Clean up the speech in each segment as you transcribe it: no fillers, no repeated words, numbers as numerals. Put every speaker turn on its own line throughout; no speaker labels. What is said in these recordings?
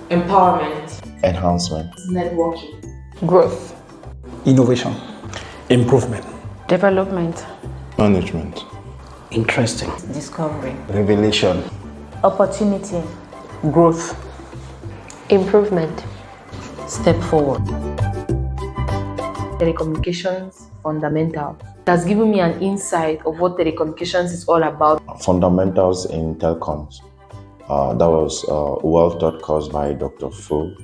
Empowerment.
Enhancement.
Networking.
Growth.
Innovation.
Improvement.
Development.
Management.
Interesting.
Discovery.
Revelation.
Opportunity.
Growth.
Improvement.
Step forward.
Telecommunications fundamentals. It has given me an insight of what telecommunications is all about.
Fundamentals in telecoms. That was a well-taught course by Dr. Fu.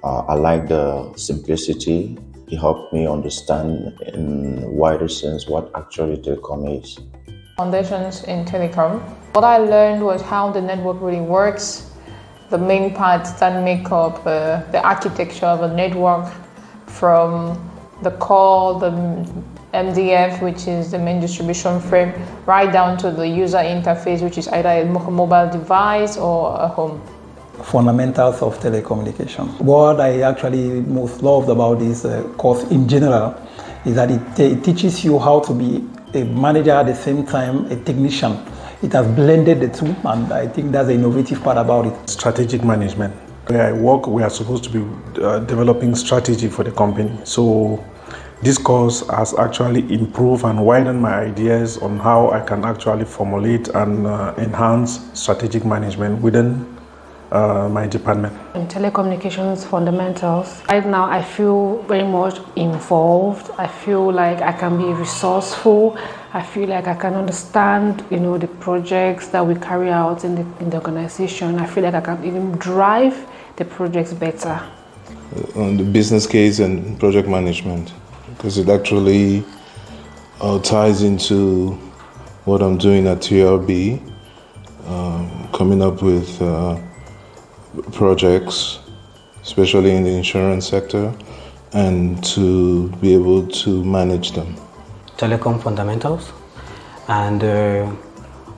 I like the simplicity. It helped me understand in wider sense what actually telecom is.
Foundations in telecom. What I learned was how the network really works, the main parts that make up the architecture of a network, from the core, the MDF, which is the main distribution frame, right down to the user interface, which is either a mobile device or a home.
Fundamentals of telecommunication. What I actually most loved about this course in general is that it teaches you how to be a manager at the same time a technician. It has blended the two, and I think that's the innovative part about it.
Strategic management. Where I work, we are supposed to be developing strategy for the company. So this course has actually improved and widened my ideas on how I can actually formulate and enhance strategic management within my department.
In telecommunications fundamentals, right now I feel very much involved. I feel like I can be resourceful. I feel like I can understand, the projects that we carry out in the organization. I feel like I can even drive the projects better.
On the business case and project management, because it actually ties into what I'm doing at TLB, coming up with projects, especially in the insurance sector, and to be able to manage them.
Telecom fundamentals, and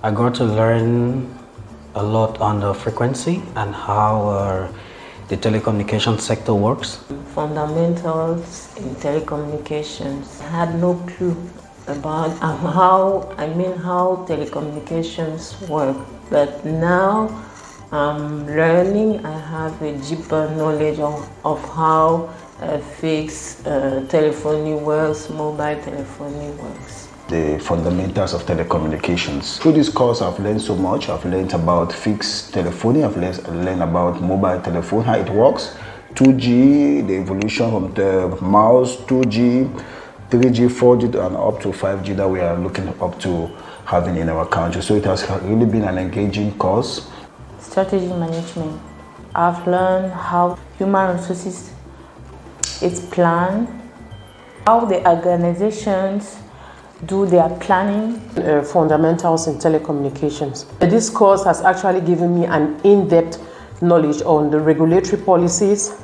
I got to learn a lot on the frequency and how the telecommunications sector works.
Fundamentals in telecommunications. I had no clue about how telecommunications work, but now I'm learning. I have a deeper knowledge of how fixed telephony works, mobile telephony works.
The fundamentals of telecommunications. Through this course, I've learned so much. I've learned about fixed telephony. I've learned about mobile telephone, how it works, 2G, the evolution from the mouse, 2G, 3G, 4G, and up to 5G that we are looking up to having in our country. So it has really been an engaging course.
Strategy management. I've learned how human resources is planned, how the organizations do their planning.
Fundamentals in telecommunications. This course has actually given me an in-depth knowledge on the regulatory policies.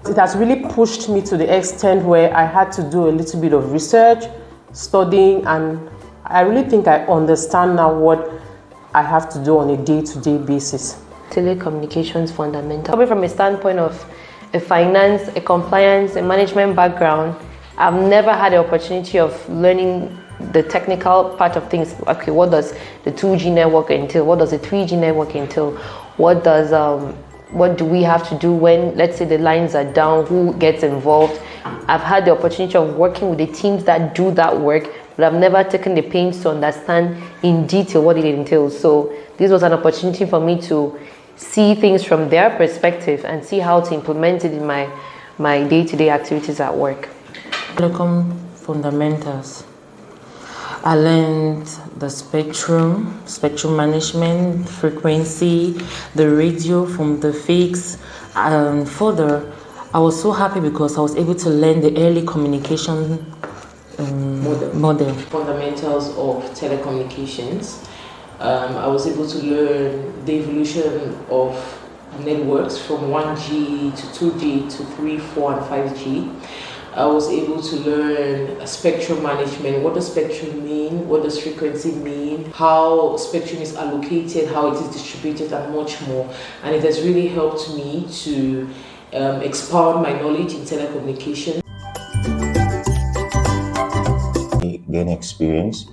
It has really pushed me to the extent where I had to do a little bit of research, studying, and I really think I understand now what I have to do on a day-to-day basis.
Telecommunications fundamentals. Coming from a standpoint of a finance, a compliance, a management background, I've never had the opportunity of learning the technical part of things. Okay, what does the 2G network entail? What does the 3G network entail? What do we have to do when, let's say, the lines are down? Who gets involved? I've had the opportunity of working with the teams that do that work, but I've never taken the pains to understand in detail what it entails. So this was an opportunity for me to see things from their perspective and see how to implement it in my day-to-day activities at work.
Telecom fundamentals. I learned the spectrum management, frequency, the radio from the fix, and further, I was so happy because I was able to learn the early communication model. Fundamentals of telecommunications. I was able to learn the evolution of networks from 1G to 2G to 3, 4, and 5G. I was able to learn spectrum management. What does spectrum mean? What does frequency mean? How spectrum is allocated, how it is distributed, and much more. And it has really helped me to expand my knowledge in telecommunications.
Gain experience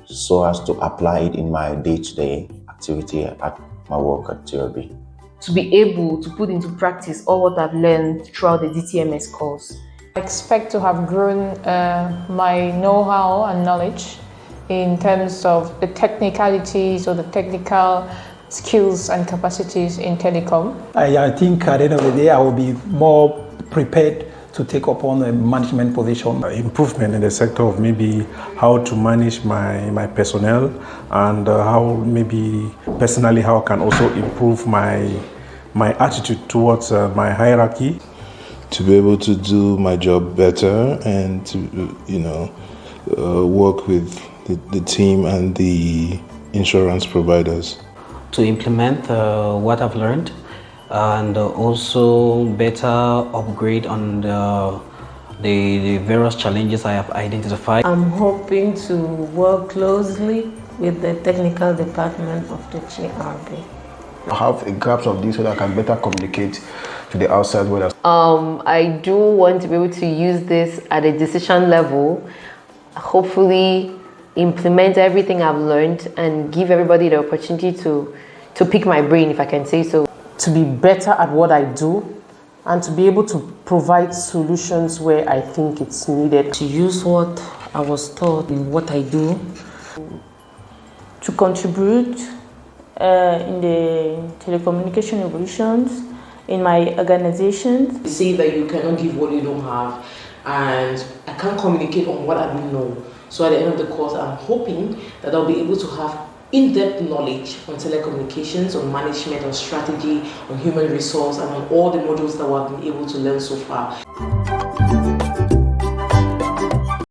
so as to apply it in my day-to-day activity at my work at TLB.
To be able to put into practice all what I've learned throughout the DTMS course.
I expect to have grown my know-how and knowledge in terms of the technicalities or the technical skills and capacities in telecom.
I think at the end of the day, I will be more prepared to take upon a management position.
Improvement in the sector of maybe how to manage my personnel and how maybe personally how I can also improve my attitude towards my hierarchy.
To be able to do my job better and to, work with the team and the insurance providers.
To implement what I've learned and also better upgrade on the various challenges I have identified.
I'm hoping to work closely with the technical department of the GRB.
Have a grasp of this so that I can better communicate to the outside world.
I do want to be able to use this at a decision level, hopefully implement everything I've learned and give everybody the opportunity to pick my brain, if I can say so.
To be better at what I do and to be able to provide solutions where I think it's needed.
To use what I was taught in what I do.
To contribute in the telecommunication evolutions in my organization.
You say that you cannot give what you don't have, and I can't communicate on what I don't know. So at the end of the course, I'm hoping that I'll be able to have in-depth knowledge on telecommunications, on management, on strategy, on human resource, and on all the modules that we've been able to learn so far.